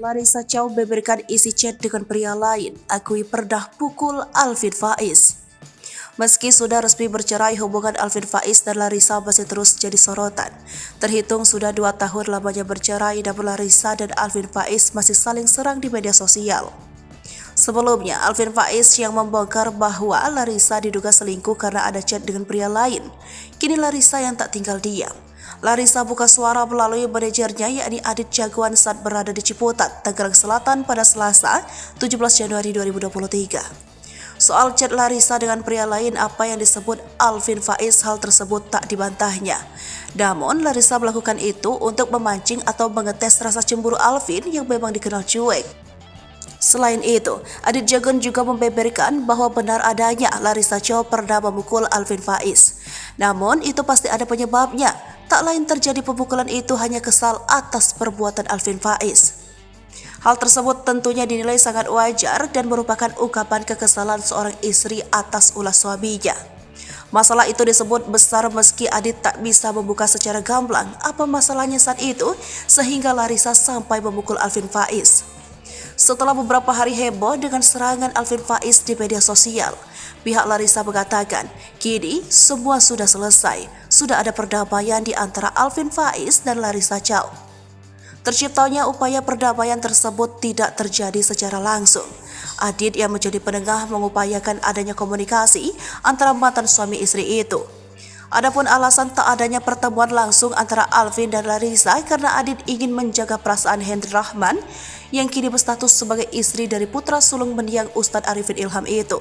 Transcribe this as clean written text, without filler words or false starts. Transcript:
Larissa Chow beberkan isi chat dengan pria lain, akui pernah pukul Alvin Faiz. Meski sudah resmi bercerai, hubungan Alvin Faiz dan Larissa masih terus jadi sorotan. Terhitung sudah 2 tahun lamanya bercerai, namun Larissa dan Alvin Faiz masih saling serang di media sosial. Sebelumnya, Alvin Faiz yang membongkar bahwa Larissa diduga selingkuh karena ada chat dengan pria lain. Kini Larissa yang tak tinggal diam. Larissa buka suara melalui manajernya yakni Adit Jagoan saat berada di Ciputat, Tangerang Selatan pada Selasa, 17 Januari 2023. Soal chat Larissa dengan pria lain, apa yang disebut Alvin Faiz, hal tersebut tak dibantahnya. Namun, Larissa melakukan itu untuk memancing atau mengetes rasa cemburu Alvin yang memang dikenal cuek. Selain itu, Adit Jagoan juga membeberkan bahwa benar adanya Larissa Chow pernah memukul Alvin Faiz. Namun, itu pasti ada penyebabnya. Tak lain terjadi pemukulan itu hanya kesal atas perbuatan Alvin Faiz. Hal tersebut tentunya dinilai sangat wajar dan merupakan ungkapan kekesalan seorang istri atas ulah suaminya. Masalah itu disebut besar meski Adit tak bisa membuka secara gamblang apa masalahnya saat itu sehingga Larissa sampai memukul Alvin Faiz. Setelah beberapa hari heboh dengan serangan Alvin Faiz di media sosial, pihak Larissa mengatakan, kini semua sudah selesai, sudah ada perdamaian di antara Alvin Faiz dan Larissa Chow. Terciptanya upaya perdamaian tersebut tidak terjadi secara langsung. Adit yang menjadi penengah mengupayakan adanya komunikasi antara mantan suami istri itu. Adapun alasan tak adanya pertemuan langsung antara Alvin dan Larissa karena Adit ingin menjaga perasaan Hendry Rahman yang kini berstatus sebagai istri dari putra sulung mendiang Ustadz Arifin Ilham itu.